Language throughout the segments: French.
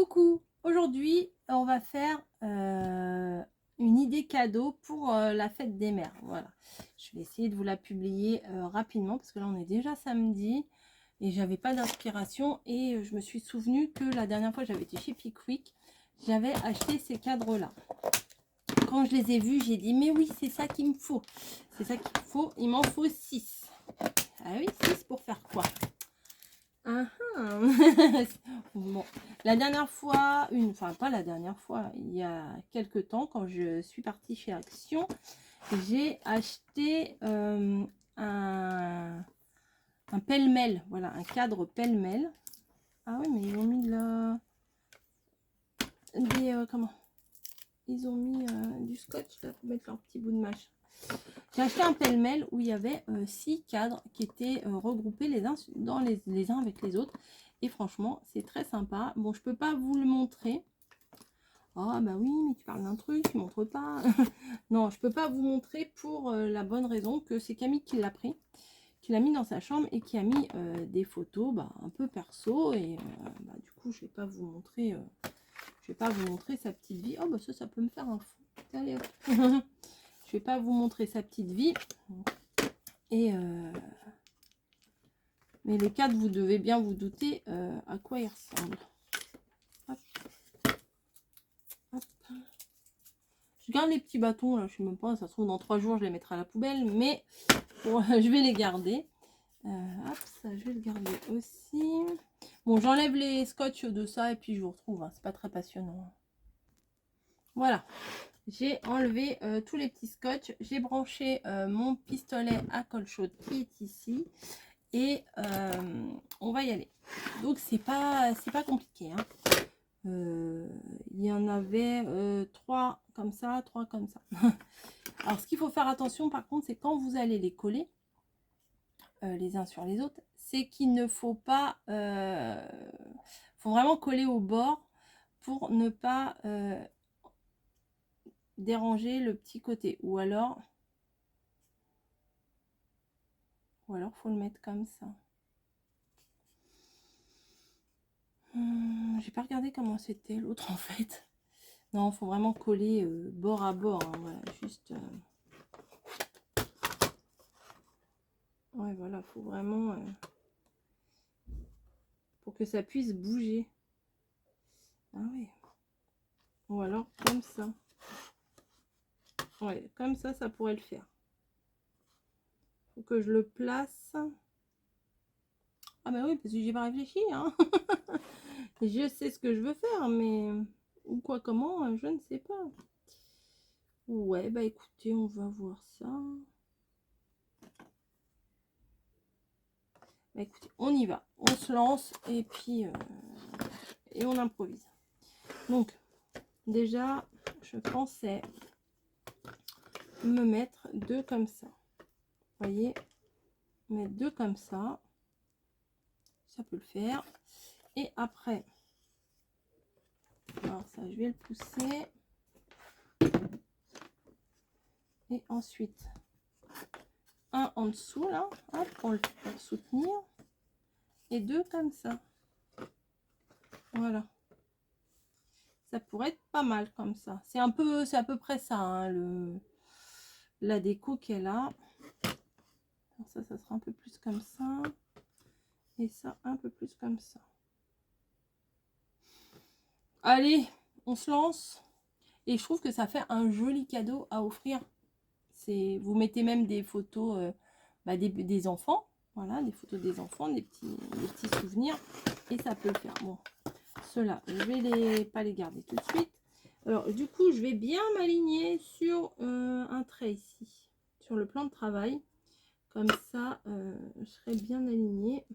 Coucou, aujourd'hui on va faire une idée cadeau pour la fête des mères. Voilà, je vais essayer de vous la publier rapidement parce que là on est déjà samedi et j'avais pas d'inspiration et je me suis souvenu que la dernière fois j'avais été chez Pickwick, j'avais acheté ces cadres là. Quand je les ai vus, j'ai dit mais oui, c'est ça qu'il me faut, c'est ça qu'il me faut, il m'en faut 6. Ah oui, 6 pour faire quoi? Bon, la dernière fois, enfin pas la dernière fois, il y a quelques temps, quand je suis partie chez Action, j'ai acheté un pêle-mêle, voilà, un cadre pêle-mêle. Ah oui, mais ils ont mis de la... comment? Ils ont mis du scotch là pour mettre leur petit bout de mâche. J'ai acheté un pêle-mêle où il y avait 6 cadres qui étaient regroupés les uns dans les uns avec les autres. Et franchement, c'est très sympa. Bon, je peux pas vous le montrer. Ah bah oui, mais tu parles d'un truc, tu montres pas. Non, je peux pas vous montrer pour la bonne raison que c'est Camille qui l'a pris, qui l'a mis dans sa chambre et qui a mis des photos un peu perso. Et du coup, je vais pas vous montrer. Je vais pas vous montrer sa petite vie. Oh bah ça peut me faire un fou. Allez hop. Je vais pas vous montrer sa petite vie. Et mais les cadres, vous devez bien vous douter à quoi ils ressemblent. Hop. Hop. Je garde les petits bâtons, là, je sais même pas, ça se trouve dans 3 jours je les mettrai à la poubelle, mais bon, je vais les garder. Hop, ça je vais le garder aussi. Bon, j'enlève les scotch de ça et puis je vous retrouve, hein, c'est pas très passionnant. Voilà, j'ai enlevé tous les petits scotch, j'ai branché mon pistolet à colle chaude qui est ici. Et on va y aller. Donc c'est pas compliqué, hein. Il y en avait 3 comme ça, 3 comme ça. Alors ce qu'il faut faire attention par contre, c'est quand vous allez les coller les uns sur les autres, c'est qu'il ne faut pas faut vraiment coller au bord pour ne pas déranger le petit côté, ou alors faut le mettre comme ça. J'ai pas regardé comment c'était l'autre en fait. Non, faut vraiment coller bord à bord, hein, voilà, juste ouais, voilà, faut vraiment pour que ça puisse bouger. Ah oui. Ou alors comme ça. Ouais, comme ça pourrait le faire. Faut que je le place. Ah bah oui, parce que j'ai pas réfléchi, hein. Je sais ce que je veux faire, mais ou quoi, comment, je ne sais pas. Ouais, bah écoutez, on va voir ça. Bah écoutez, on y va, on se lance et puis et on improvise. Donc déjà, je pensais me mettre 2 comme ça. Vous voyez, mettre 2 comme ça peut le faire. Et après, alors ça je vais le pousser, et ensuite un en dessous là, hop, pour le soutenir, et 2 comme ça. Voilà, ça pourrait être pas mal comme ça. C'est à peu près ça, hein, la déco qu'elle a. Alors ça sera un peu plus comme ça, et ça un peu plus comme ça. Allez, on se lance. Et je trouve que ça fait un joli cadeau à offrir. Vous mettez même des photos des enfants, voilà, des photos des enfants, des petits souvenirs, et ça peut le faire. Bon, ceux-là, je vais pas les garder tout de suite. Alors du coup, je vais bien m'aligner sur un trait ici, sur le plan de travail, comme ça je serai bien alignée.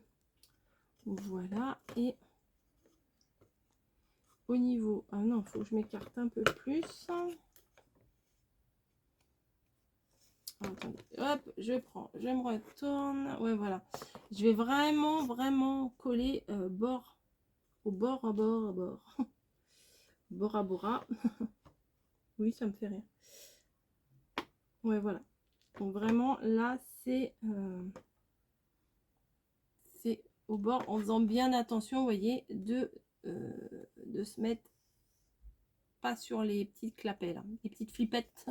Voilà. Et au niveau, ah non, faut que je m'écarte un peu plus. Attendez, hop, je prends, je me retourne. Ouais, voilà, je vais vraiment coller bord au bord à bord à bord. Bord à bord. Oui, ça me fait rire. Ouais, voilà, donc vraiment là c'est au bord, en faisant bien attention, vous voyez, de de se mettre pas sur les petites clapets là, les petites flippettes.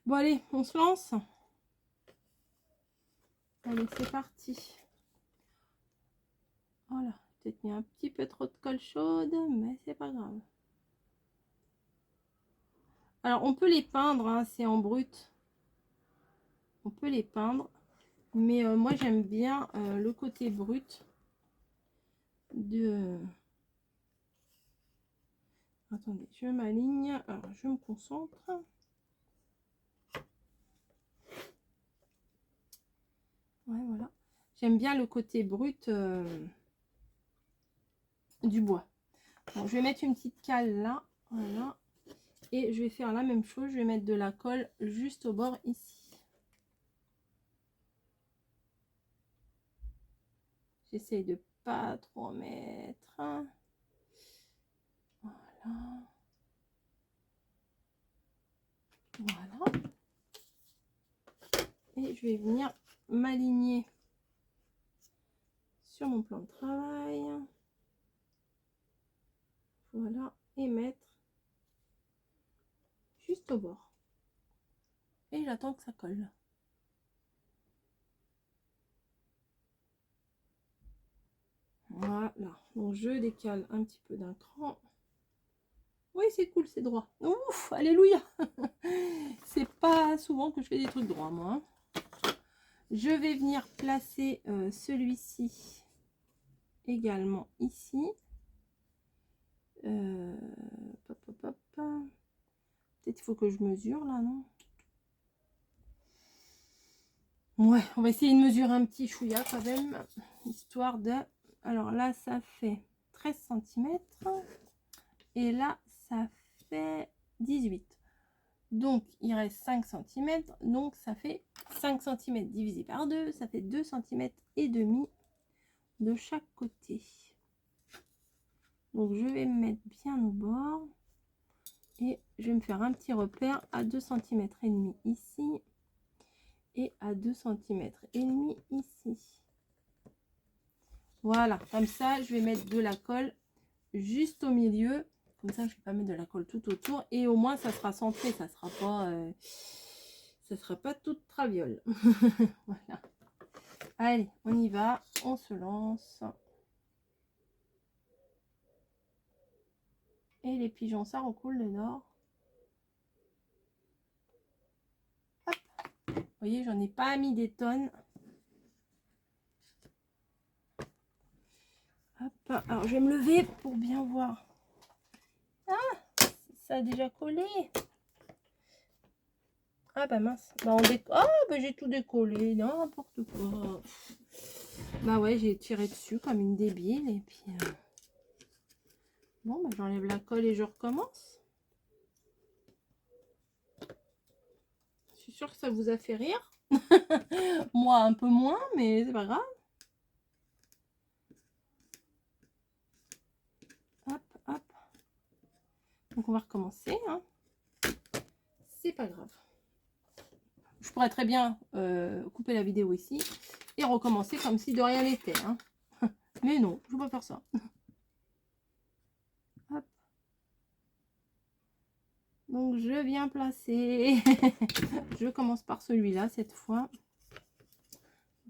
Bon allez, on se lance. Allez, c'est parti. Voilà, peut-être mis un petit peu trop de colle chaude, mais c'est pas grave. Alors on peut les peindre, hein, c'est en brut. On peut les peindre, mais moi j'aime bien le côté brut de... Attendez, je m'aligne. Alors je me concentre. Ouais, voilà. J'aime bien le côté brut du bois. Bon, je vais mettre une petite cale là. Voilà. Et je vais faire la même chose. Je vais mettre de la colle juste au bord ici. J'essaye de pas trop en mettre. Voilà. Voilà. Et je vais venir m'aligner sur mon plan de travail. Voilà. Et mettre juste au bord. Et j'attends que ça colle. Voilà. Donc je décale un petit peu d'un cran. Oui, c'est cool, c'est droit. Ouf, alléluia. C'est pas souvent que je fais des trucs droits, moi. Je vais venir placer celui-ci également ici. Peut-être il faut que je mesure là, non? Ouais, on va essayer de mesurer un petit chouïa quand même, histoire de... Alors là, ça fait 13 cm. Et là, ça fait 18. Donc, il reste 5 cm. Donc, ça fait 5 cm divisé par 2. Ça fait 2 cm et demi de chaque côté. Donc, je vais me mettre bien au bord. Et je vais me faire un petit repère à 2 cm et demi ici. Et à 2 cm et demi ici. Voilà, comme ça, je vais mettre de la colle juste au milieu. Comme ça, je ne vais pas mettre de la colle tout autour. Et au moins, ça sera centré. Ça sera pas toute traviole. Voilà. Allez, on y va. On se lance. Et les pigeons, ça recoule dedans. Hop. Vous voyez, j'en ai pas mis des tonnes. Hop. Alors, je vais me lever pour bien voir. Ah, ça a déjà collé. Ah bah mince. Bah, ah bah j'ai tout décollé. N'importe quoi. Bah ouais, j'ai tiré dessus comme une débile. Et puis... Bon, bah, j'enlève la colle et je recommence. Je suis sûre que ça vous a fait rire. Moi, un peu moins, mais c'est pas grave. Hop, hop. Donc, on va recommencer. Hein. C'est pas grave. Je pourrais très bien couper la vidéo ici et recommencer comme si de rien n'était. Hein. Mais non, je ne vais pas faire ça. Hop. Donc, je viens placer. Je commence par celui-là cette fois.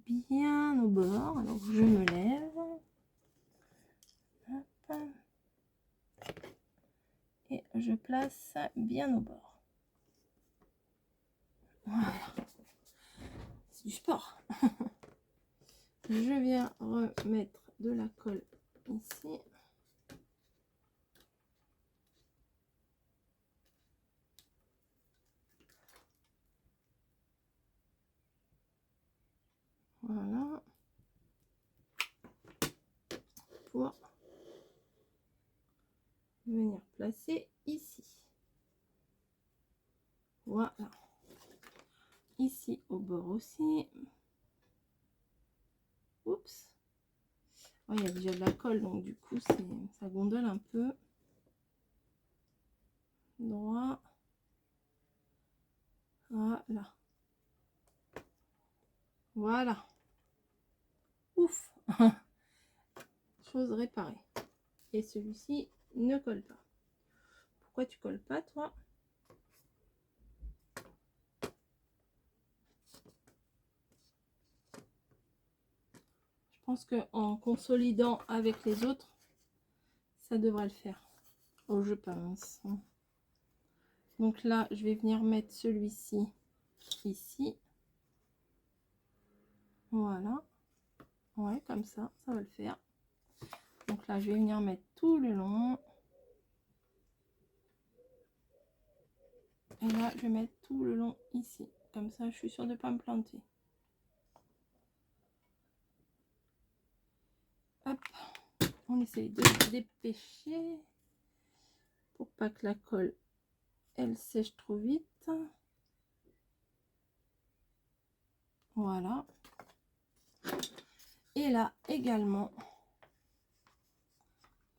Bien au bord. Alors, je me lève. Hop. Et je place bien au bord. Voilà. C'est du sport. Je viens remettre de la colle ici. Voilà. Pour venir placer ici. Voilà. Ici au bord aussi. Oups. Oh, il y a déjà de la colle, donc du coup, ça gondole un peu. Droit. Voilà. Voilà. Ouf. Chose réparée. Et celui-ci ne colle pas. Pourquoi tu colles pas, toi? Je pense que en consolidant avec les autres, ça devrait le faire. Oh, je pense. Donc là, je vais venir mettre celui-ci ici. Voilà. Ouais, comme ça va le faire. Donc là, je vais venir mettre tout le long. Et là, je vais mettre tout le long ici. Comme ça, je suis sûre de ne pas me planter. Hop. On essaye de se dépêcher pour pas que la colle, elle sèche trop vite. Voilà. Et là également,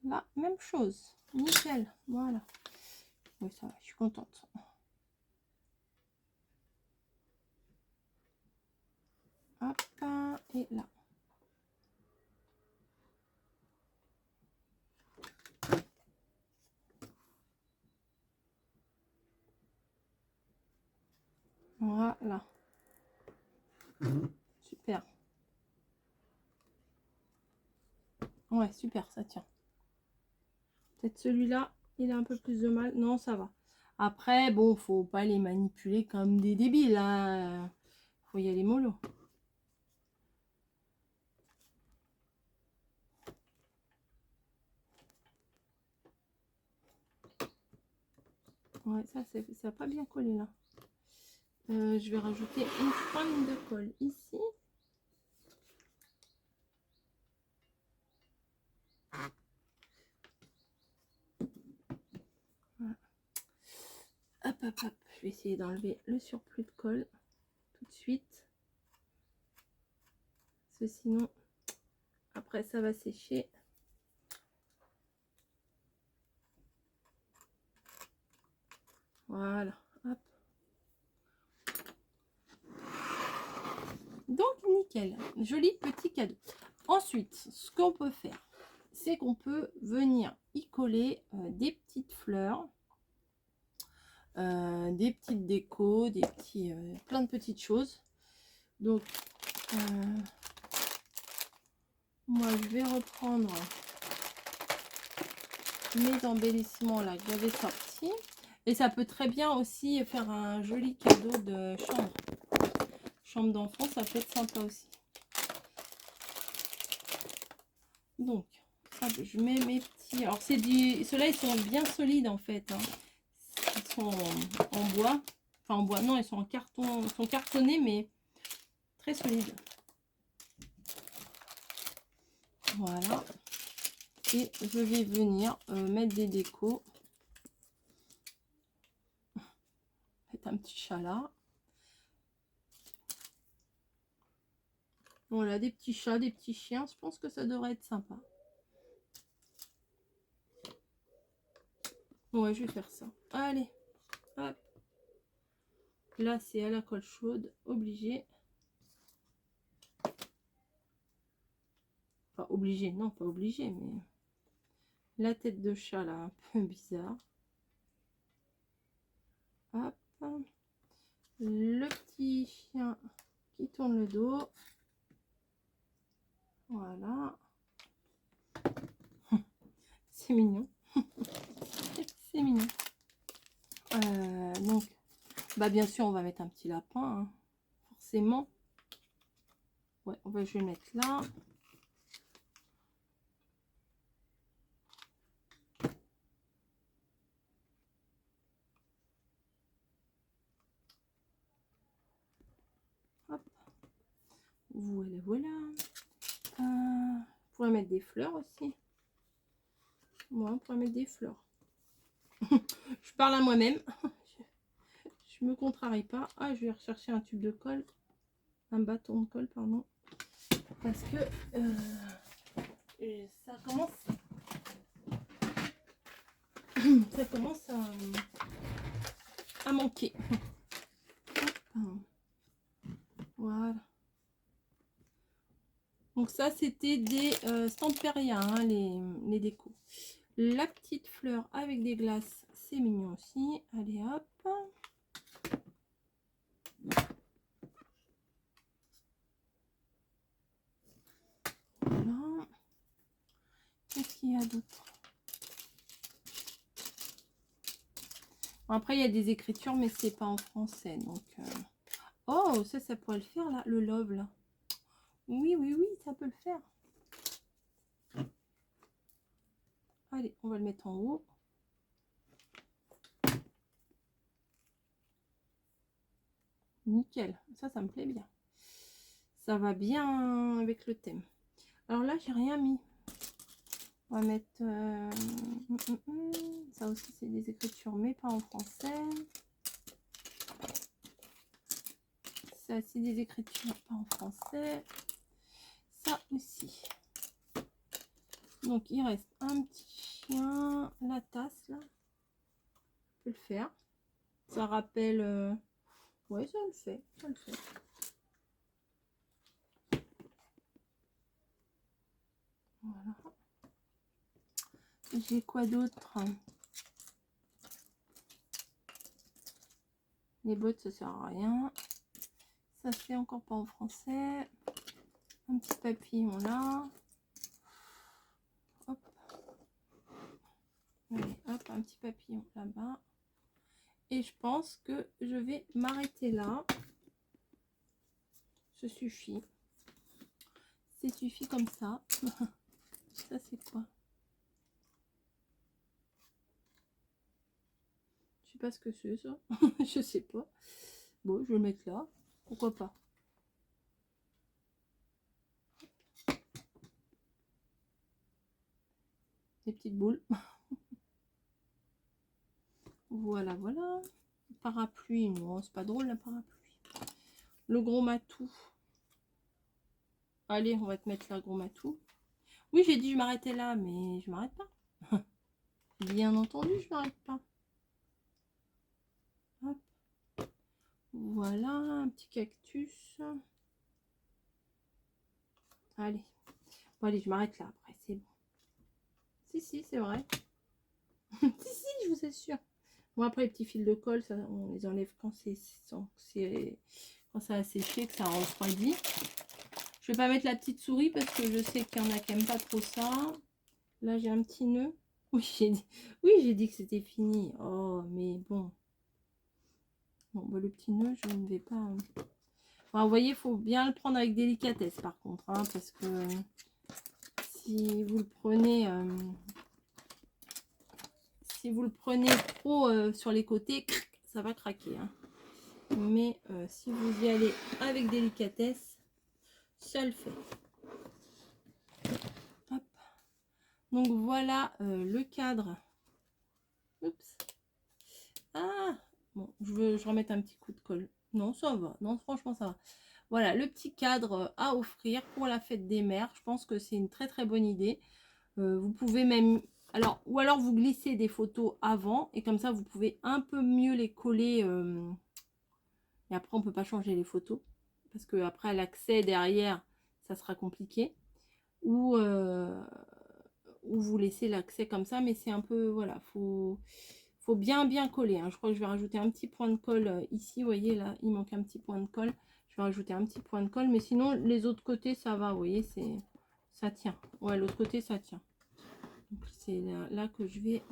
la même chose. Nickel. Voilà. Oui, ça va, je suis contente. Hop. Et là. Voilà. Super. Ouais, super, ça tient. Peut-être celui-là, il a un peu plus de mal. Non, ça va. Après, bon, faut pas les manipuler comme des débiles. Hein. Faut y aller mollo. Ouais, ça n'a pas bien collé là. Je vais rajouter une pointe de colle ici. Voilà. Hop, hop, hop. Je vais essayer d'enlever le surplus de colle tout de suite. Parce que sinon, après, ça va sécher. Voilà. Hop. Donc, nickel. Joli petit cadeau. Ensuite, ce qu'on peut faire, c'est qu'on peut venir y coller des petites fleurs. Des petites décos, des petits, plein de petites choses. Donc, moi, je vais reprendre mes embellissements là que j'avais sortis. Et ça peut très bien aussi faire un joli cadeau de chambre. Chambre d'enfant, ça peut être sympa aussi. Donc, hop, je mets mes petits... Alors, c'est du... Ceux-là, ils sont bien solides en fait. Hein. Ils sont en bois. Enfin, en bois, non, ils sont en carton. Ils sont cartonnés, mais très solides. Voilà. Et je vais venir mettre des décos. Mettre un petit chat là. Voilà, des petits chats, des petits chiens. Je pense que ça devrait être sympa. Ouais, je vais faire ça. Allez, hop. Là, c'est à la colle chaude, obligé. Pas obligé, non, pas obligé, mais la tête de chat là, un peu bizarre. Hop. Le petit chien qui tourne le dos. Voilà. C'est mignon. C'est mignon. Donc, bah bien sûr, on va mettre un petit lapin, hein, forcément. Ouais, je vais le mettre là. Hop. Voilà, voilà. On pourrait mettre des fleurs aussi. Ouais, on pourrait mettre des fleurs. Je parle à moi-même. Je me contrarie pas. Ah, je vais rechercher un tube de colle. Un bâton de colle, pardon. Parce que ça commence... ça commence à manquer. Voilà. Donc ça, c'était des Stamperia, hein, les décos. La petite fleur avec des glaces, c'est mignon aussi. Allez hop. Voilà. Qu'est-ce qu'il y a d'autre? Après, il y a des écritures, mais c'est pas en français. Donc, oh, ça pourrait le faire, là, le love, là. Oui, oui, oui, ça peut le faire. Allez, on va le mettre en haut. Nickel, ça me plaît bien. Ça va bien avec le thème. Alors là, j'ai rien mis. On va mettre... ça aussi, c'est des écritures, mais pas en français. Ça, c'est des écritures, pas en français. Ça aussi. Donc, il reste un petit chien. La tasse, là. Je peux le faire. Ça rappelle... Ouais, ça le fait. Ça le fait. Voilà. J'ai quoi d'autre? Les bottes, ça sert à rien. Ça se fait encore pas en français. Un petit papillon là. Hop. Allez, hop, un petit papillon là-bas. Et je pense que je vais m'arrêter là. Ça suffit. C'est suffit comme ça. Ça, c'est quoi? Je sais pas ce que c'est, ça. Je sais pas. Bon, je vais le mettre là. Pourquoi pas? Des petites boules. Voilà, voilà. Parapluie, non, c'est pas drôle, la parapluie. Le gros matou. Allez, on va te mettre là, gros matou. Oui, j'ai dit je m'arrêtais là, mais je m'arrête pas. Bien entendu, je m'arrête pas. Hop. Voilà, un petit cactus. Allez. Bon, allez, je m'arrête là après, c'est bon. Si, c'est vrai. Si, je vous assure. Bon, après, les petits fils de colle, ça, on les enlève quand quand ça a séché, que ça a refroidi. Je vais pas mettre la petite souris parce que je sais qu'il y en a qui n'aiment pas trop ça. Là, j'ai un petit nœud. Oui, j'ai dit que c'était fini. Oh, mais bon. Bon, bah, le petit nœud, je ne vais pas... Enfin, vous voyez, il faut bien le prendre avec délicatesse, par contre. Hein, parce que si vous le prenez... si vous le prenez trop sur les côtés, ça va craquer. Hein. Mais si vous y allez avec délicatesse, ça le fait. Hop. Donc voilà le cadre. Oups. Ah, bon, je remette un petit coup de colle. Non, ça va. Non, franchement, ça va. Voilà, le petit cadre à offrir pour la fête des mères. Je pense que c'est une très très bonne idée. Vous pouvez même... Alors, ou alors vous glissez des photos avant et comme ça, vous pouvez un peu mieux les coller. Et après, on peut pas changer les photos parce que après l'accès derrière, ça sera compliqué. Ou vous laissez l'accès comme ça, mais c'est un peu... Voilà, faut bien coller. Hein. Je crois que je vais rajouter un petit point de colle ici. Vous voyez, là, il manque un petit point de colle. Je vais rajouter un petit point de colle. Mais sinon, les autres côtés, ça va. Vous voyez, ça tient. Ouais, l'autre côté, ça tient. Donc, c'est là que je vais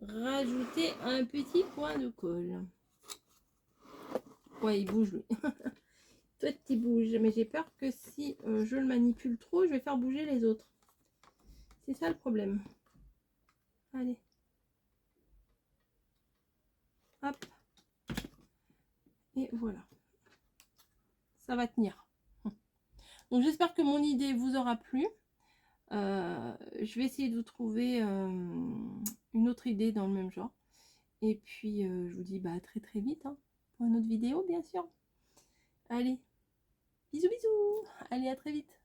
rajouter un petit point de colle. Ouais, il bouge, lui. Toi, tu bouges. Mais j'ai peur que si je le manipule trop, je vais faire bouger les autres. C'est ça le problème. Allez. Hop. Et voilà. Ça va tenir. Donc j'espère que mon idée vous aura plu. Je vais essayer de vous trouver une autre idée dans le même genre. Et puis je vous dis à très très vite hein, pour une autre vidéo bien sûr. Allez, bisous bisous. Allez, à très vite.